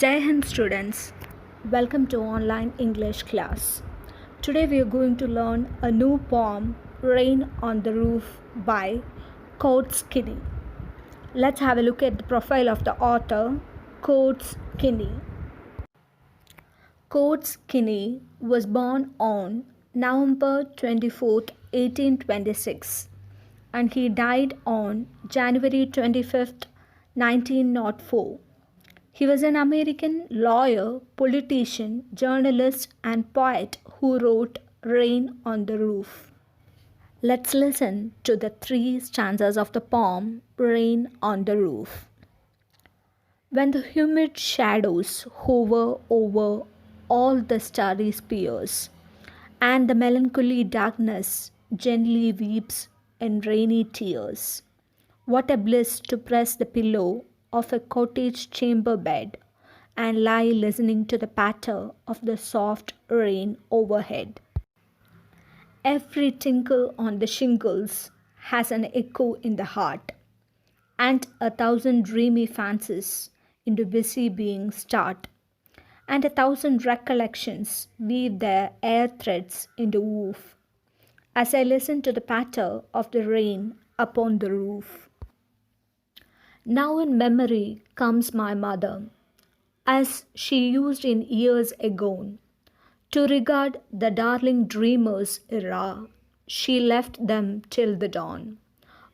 Jai Hind students, welcome to online English class. Today we are going to learn a new poem, Rain on the Roof by Coates Kinney. Let's have a look at the profile of the author, Coates Kinney. Coates Kinney was born on November 24th, 1826 and he died on January 25th, 1904. He was an American lawyer, politician, journalist, and poet who wrote Rain on the Roof. Let's listen to the three stanzas of the poem Rain on the Roof. When the humid shadows hover over all the starry spheres, and the melancholy darkness gently weeps in rainy tears, what a bliss to press the pillow of a cottage chamber bed and lie listening to the patter of the soft rain overhead. Every tinkle on the shingles has an echo in the heart, and 1,000 dreamy fancies into busy being start, and 1,000 recollections weave their air threads into woof, as I listen to the patter of the rain upon the roof. Now in memory comes my mother, as she used in years agone, to regard the darling dreamers era. She left them till the dawn.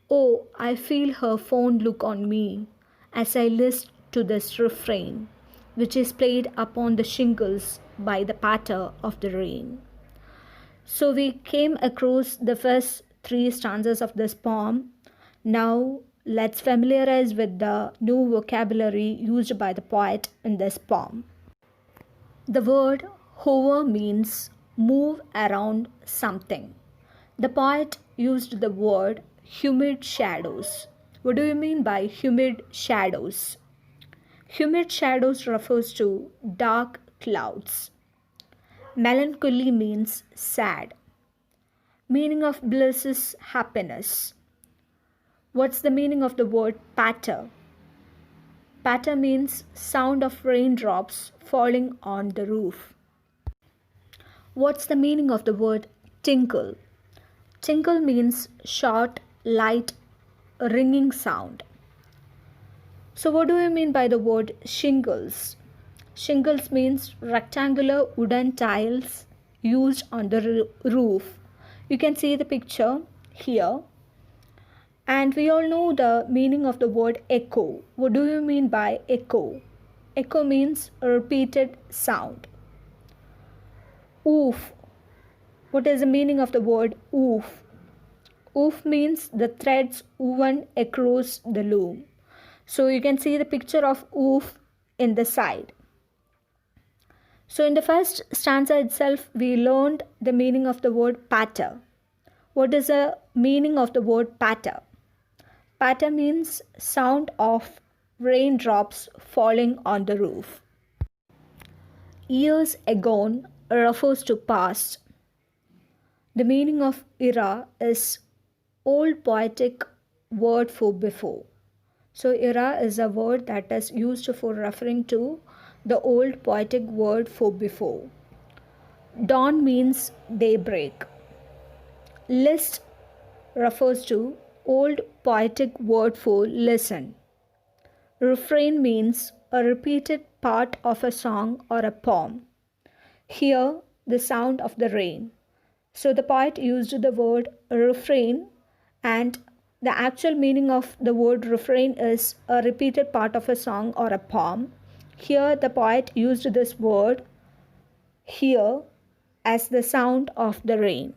Oh, I feel her fond look on me, as I list to this refrain, which is played upon the shingles by the patter of the rain. So we came across the first three stanzas of this poem. Now let's familiarize with the new vocabulary used by the poet in this poem. The word hover means move around something. The poet used the word humid shadows. What do you mean by humid shadows? Humid shadows refers to dark clouds. Melancholy means sad. Meaning of bliss is happiness. What's the meaning of the word patter? Patter means sound of raindrops falling on the roof. What's the meaning of the word tinkle? Tinkle means short, light, ringing sound. So what do you mean by the word shingles? Shingles means rectangular wooden tiles used on the roof. You can see the picture here. And we all know the meaning of the word echo. What do you mean by echo? Echo means a repeated sound. Oof. What is the meaning of the word oof? Oof means the threads woven across the loom. So you can see the picture of oof in the side. So in the first stanza itself, we learned the meaning of the word patter. What is the meaning of the word patter? Patter means sound of raindrops falling on the roof. Years agone refers to past. The meaning of era is old poetic word for before. So era is a word that is used for referring to the old poetic word for before. Dawn means daybreak. List refers to old poetic word for listen. Refrain means a repeated part of a song or a poem. Hear the sound of the rain. So the poet used the word refrain, and the actual meaning of the word refrain is a repeated part of a song or a poem. Here the poet used this word hear as the sound of the rain.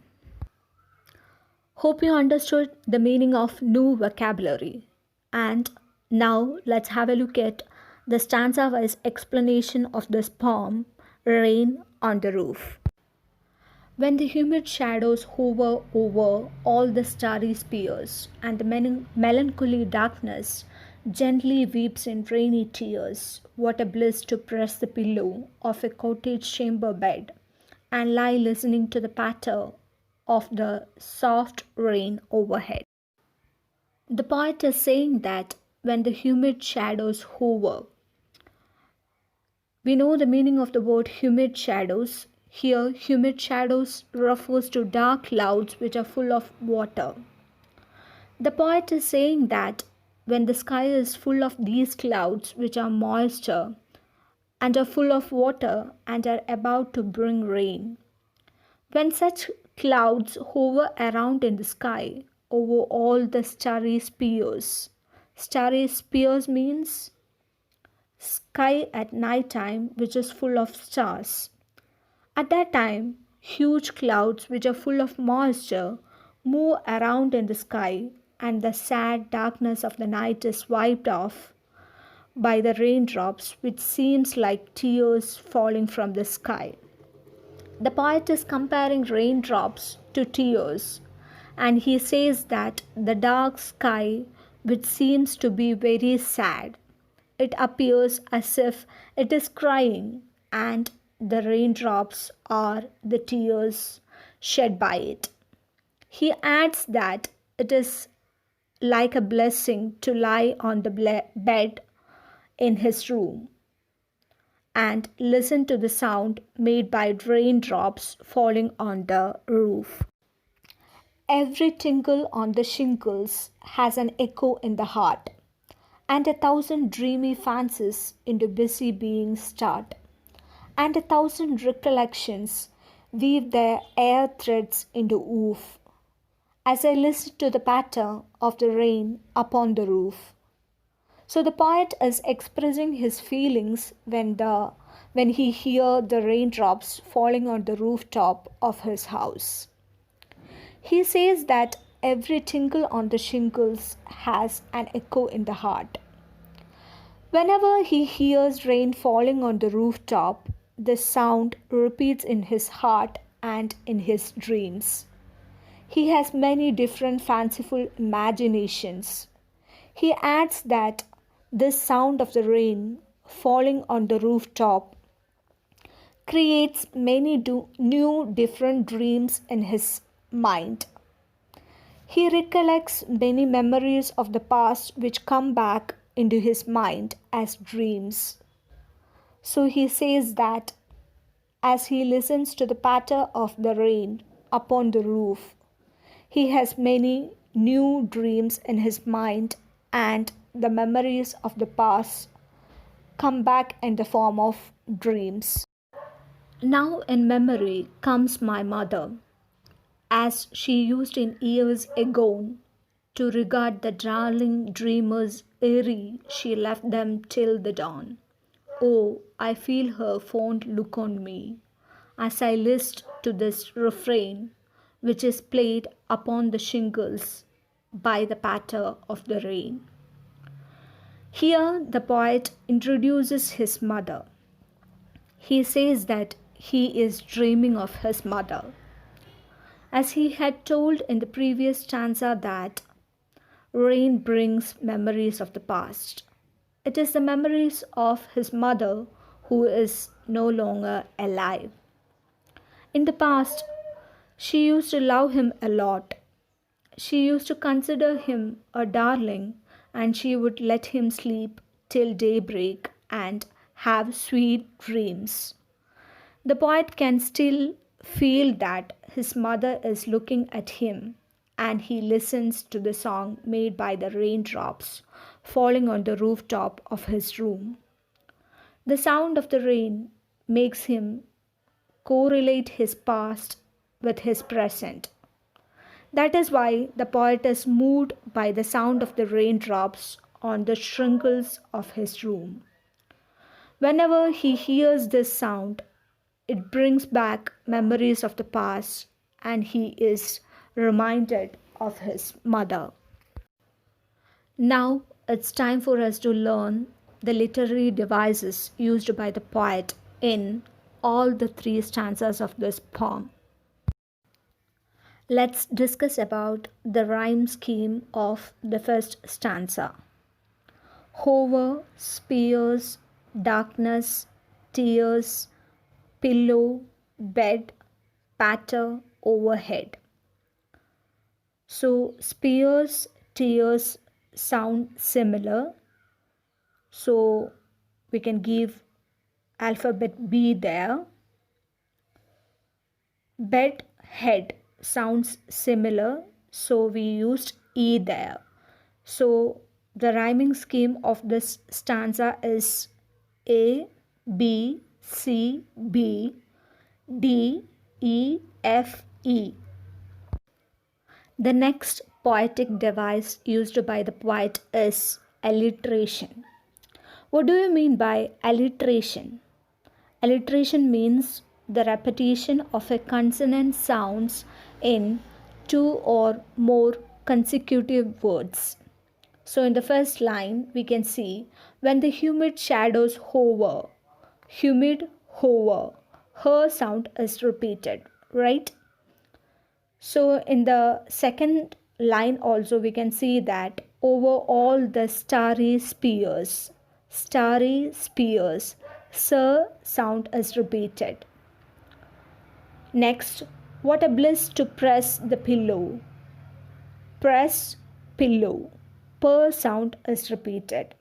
Hope you understood the meaning of new vocabulary. And now let's have a look at the stanza-wise explanation of this poem, Rain on the Roof. When the humid shadows hover over all the starry spheres, and the melancholy darkness gently weeps in rainy tears, what a bliss to press the pillow of a cottage chamber bed and lie listening to the patter of the soft rain overhead. The poet is saying that when the humid shadows hover, We know the meaning of the word humid shadows. Here, humid shadows refers to dark clouds which are full of water. The poet is saying that when the sky is full of these clouds which are moisture and are full of water and are about to bring rain, when such clouds hover around in the sky over all the starry spheres means sky at night time which is full of stars. At that time, huge clouds which are full of moisture move around in the sky, and the sad darkness of the night is wiped off by the raindrops, which seems like tears falling from the sky. The poet is comparing raindrops to tears, and he says that the dark sky, which seems to be very sad, it appears as if it is crying, and the raindrops are the tears shed by it. He adds that it is like a blessing to lie on the bed in his room and listen to the sound made by raindrops falling on the roof. Every tinkle on the shingles has an echo in the heart, and 1,000 dreamy fancies into busy beings start, and 1,000 recollections weave their air threads into woof, as I listen to the patter of the rain upon the roof. So the poet is expressing his feelings when he hear the raindrops falling on the rooftop of his house. He says that every tinkle on the shingles has an echo in the heart. Whenever he hears rain falling on the rooftop, the sound repeats in his heart and in his dreams. He has many different fanciful imaginations. He adds that this sound of the rain falling on the rooftop creates many new different dreams in his mind. He recollects many memories of the past which come back into his mind as dreams. So he says that as he listens to the patter of the rain upon the roof, he has many new dreams in his mind, and the memories of the past come back in the form of dreams. Now in memory comes my mother, as she used in years ago to regard the darling dreamers eerie, she left them till the dawn. Oh, I feel her fond look on me as I list to this refrain, which is played upon the shingles by the patter of the rain. Here, the poet introduces his mother. He says that he is dreaming of his mother, as he had told in the previous stanza that rain brings memories of the past. It is the memories of his mother who is no longer alive. In the past, she used to love him a lot. She used to consider him a darling, and she would let him sleep till daybreak and have sweet dreams. The poet can still feel that his mother is looking at him, and he listens to the song made by the raindrops falling on the rooftop of his room. The sound of the rain makes him correlate his past with his present. That is why the poet is moved by the sound of the raindrops on the shingles of his room. Whenever he hears this sound, it brings back memories of the past, and he is reminded of his mother. Now it's time for us to learn the literary devices used by the poet in all the three stanzas of this poem. Let's discuss about the rhyme scheme of the first stanza. Hover, spears, darkness, tears, pillow, bed, patter, overhead. So spears, tears sound similar. So we can give alphabet B there. Bed, head sounds similar, so we used E there. So the rhyming scheme of this stanza is A, B, C, B, D, E, F, E. The next poetic device used by the poet is alliteration. What do you mean by alliteration? Alliteration means the repetition of a consonant sounds in two or more consecutive words. So in the first line, we can see when the humid shadows hover, humid hover, her sound is repeated, right? So in the second line also we can see that over all the starry spheres, sir sound is repeated. Next, what a bliss to press the pillow, press pillow, per sound is repeated.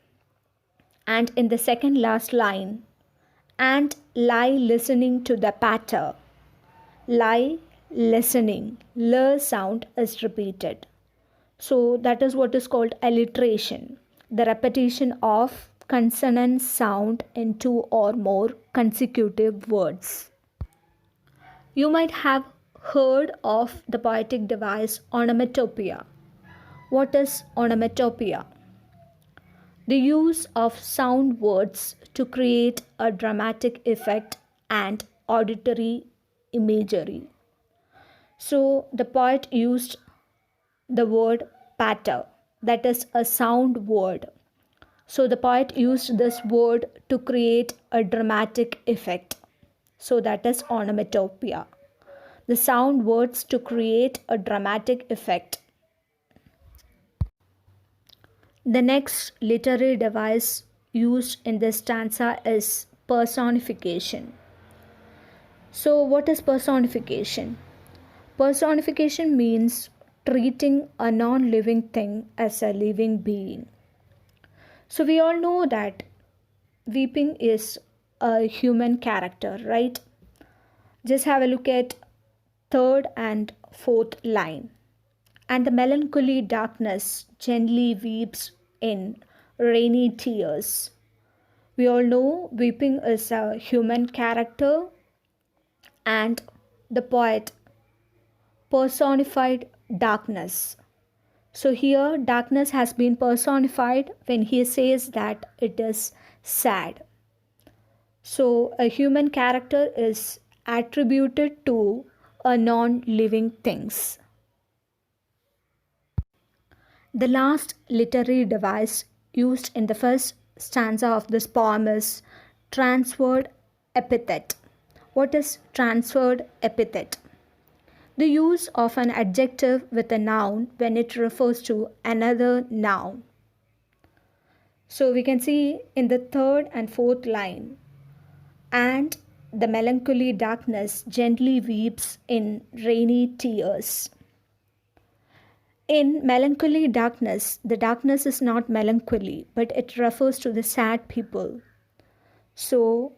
And in the second last line, and lie listening to the patter, lie listening, l sound is repeated. So that is what is called alliteration, the repetition of consonant sound in two or more consecutive words. You might have heard of the poetic device onomatopoeia. What is onomatopoeia? The use of sound words to create a dramatic effect and auditory imagery. So the poet used the word patter, that is a sound word. So the poet used this word to create a dramatic effect. So that is onomatopoeia. The sound words to create a dramatic effect. The next literary device used in this stanza is personification. So what is personification? Personification means treating a non-living thing as a living being. So we all know that weeping is a human character, right? Just have a look at third and fourth line. And the melancholy darkness gently weeps in rainy tears. We all know weeping is a human character, and the poet personified darkness. So here darkness has been personified when he says that it is sad. So a human character is attributed to a non-living things. The last literary device used in the first stanza of this poem is transferred epithet. What is transferred epithet? The use of an adjective with a noun when it refers to another noun. So we can see in the third and fourth line, and the melancholy darkness gently weeps in rainy tears. In melancholy darkness, the darkness is not melancholy, but it refers to the sad people. So,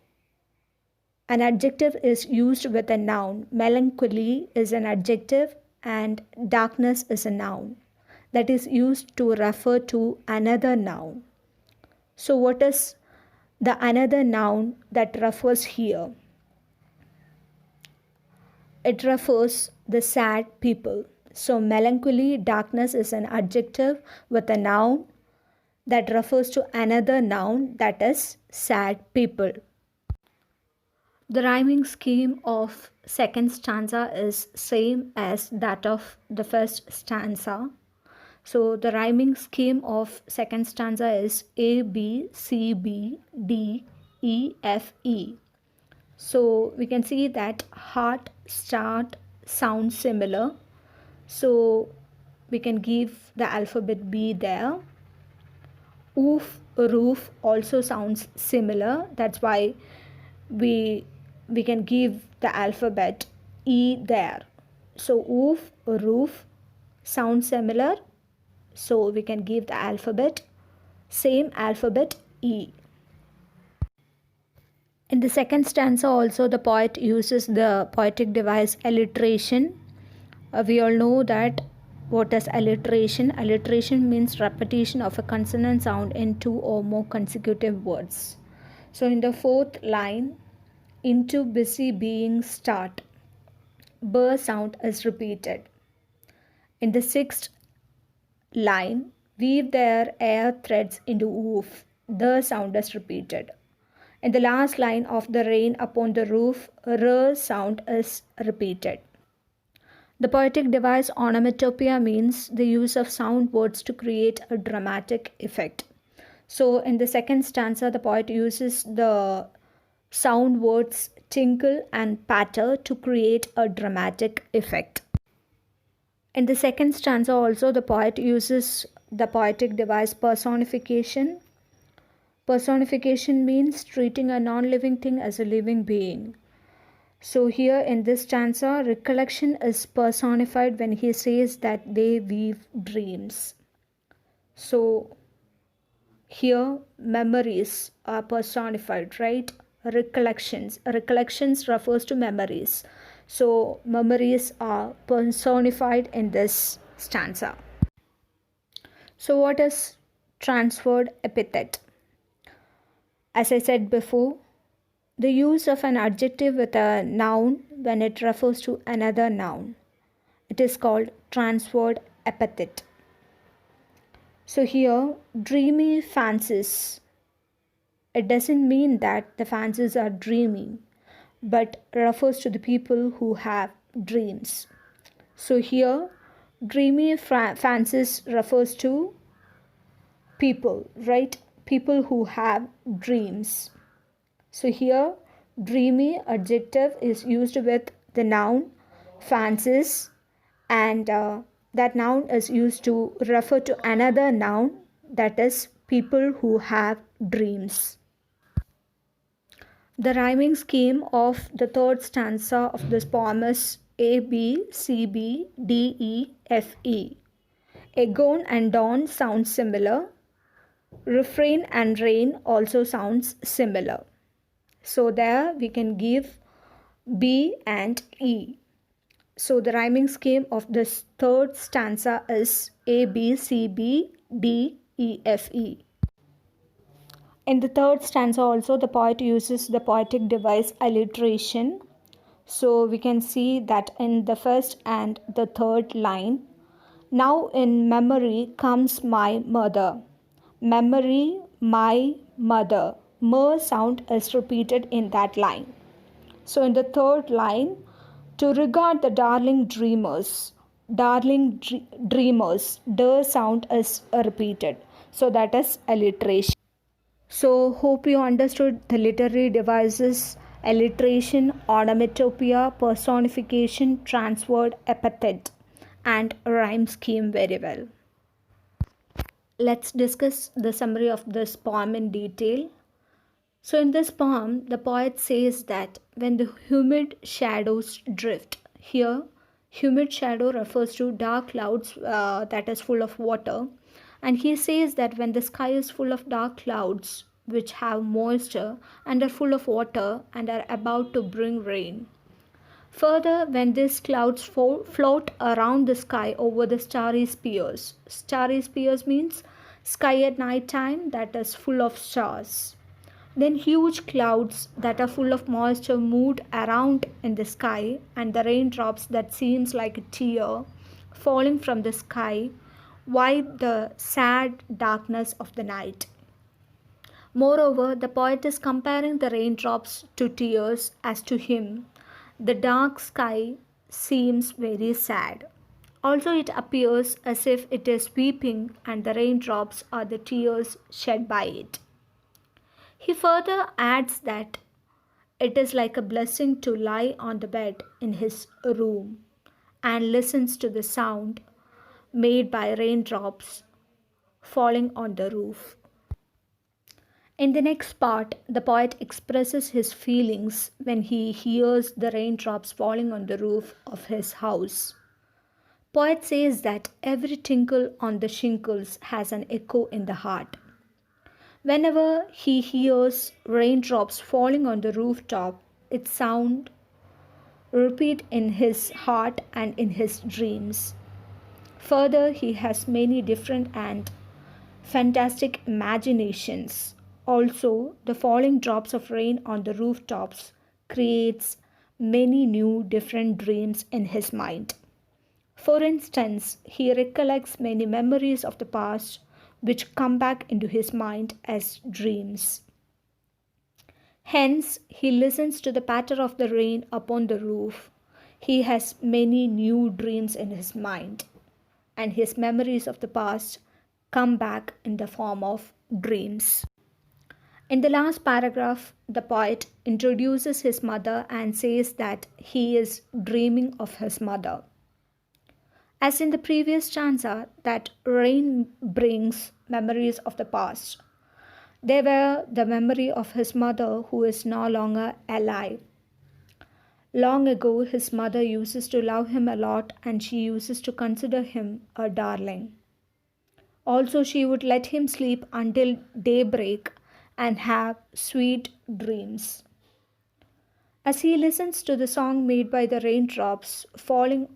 an adjective is used with a noun. Melancholy is an adjective and darkness is a noun that is used to refer to another noun. So, what is the another noun that refers here? It refers the sad people. So melancholy, darkness is an adjective with a noun that refers to another noun, that is sad people. The rhyming scheme of second stanza is same as that of the first stanza. So the rhyming scheme of second stanza is A, B, C, B, D, E, F, E. So we can see that heart, start sound similar. So we can give the alphabet B there. Oof, roof also sounds similar. That's why we can give the alphabet E there. So oof, roof sounds similar. So we can give the same alphabet E. In the second stanza also the poet uses the poetic device alliteration. We all know that what is alliteration. Alliteration means repetition of a consonant sound in two or more consecutive words. So in the fourth line, into busy being start, b sound is repeated. In the sixth line, weave their air threads into woof, the sound is repeated. In the last line of the rain upon the roof, r sound is repeated. The poetic device onomatopoeia means the use of sound words to create a dramatic effect. So in the second stanza, the poet uses the sound words tinkle and patter to create a dramatic effect. In the second stanza also, the poet uses the poetic device personification. Personification means treating a non-living thing as a living being. So here in this stanza, recollection is personified when he says that they weave dreams. So here memories are personified, right? Recollections refers to memories. So memories are personified in this stanza. So what is transferred epithet? As I said before, the use of an adjective with a noun when it refers to another noun. It is called transferred epithet. So here, dreamy fancies. It doesn't mean that the fancies are dreamy, but refers to the people who have dreams. So here, dreamy fancies refers to people, right? People who have dreams. So here, dreamy adjective is used with the noun fancies, and that noun is used to refer to another noun, that is people who have dreams. The rhyming scheme of the third stanza of this poem is A, B, C, B, D, E, F, E. Agon and dawn sound similar. Refrain and rain also sounds similar. So there we can give B and E. So the rhyming scheme of this third stanza is A, B, C, B, D, E, F, E. In the third stanza also the poet uses the poetic device alliteration. So we can see that in the first and the third line, now in memory comes my mother. Memory, my mother. M sound is repeated in that line. So in the third line, to regard the darling dreamers, dreamers, the sound is repeated. So that is alliteration. So hope you understood the literary devices, alliteration, onomatopoeia, personification, transferred epithet, and rhyme scheme very well. Let's discuss the summary of this poem in detail. So in this poem, the poet says that when the humid shadows drift, here humid shadow refers to dark clouds that is full of water, and he says that when the sky is full of dark clouds which have moisture and are full of water and are about to bring rain. Further, when these clouds float around the sky over the starry spheres means sky at night time that is full of stars. Then huge clouds that are full of moisture moved around in the sky, and the raindrops that seems like a tear falling from the sky wipe the sad darkness of the night. Moreover, the poet is comparing the raindrops to tears, as to him the dark sky seems very sad. Also, it appears as if it is weeping, and the raindrops are the tears shed by it. He further adds that it is like a blessing to lie on the bed in his room and listens to the sound made by raindrops falling on the roof. In the next part, the poet expresses his feelings when he hears the raindrops falling on the roof of his house. Poet says that every tinkle on the shingles has an echo in the heart. Whenever he hears raindrops falling on the rooftop, its sound repeat in his heart and in his dreams. Further, he has many different and fantastic imaginations. Also, the falling drops of rain on the rooftops creates many new different dreams in his mind. For instance, he recollects many memories of the past which come back into his mind as dreams. Hence, he listens to the patter of the rain upon the roof. He has many new dreams in his mind, and his memories of the past come back in the form of dreams. In the last paragraph, the poet introduces his mother and says that he is dreaming of his mother. As in the previous stanza, that rain brings memories of the past. They were the memory of his mother who is no longer alive. Long ago, his mother uses to love him a lot and she uses to consider him a darling. Also, she would let him sleep until daybreak and have sweet dreams. As he listens to the song made by the raindrops falling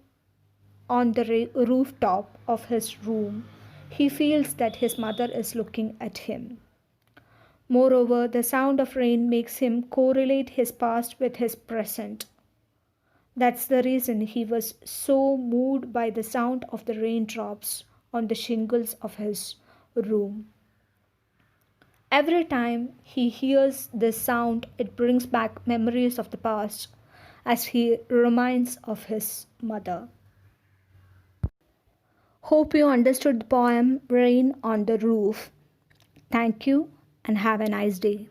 on the rooftop of his room, he feels that his mother is looking at him. Moreover, the sound of rain makes him correlate his past with his present. That's the reason he was so moved by the sound of the raindrops on the shingles of his room. Every time he hears this sound, it brings back memories of the past as he reminds of his mother. Hope you understood the poem Rain on the Roof. Thank you and have a nice day.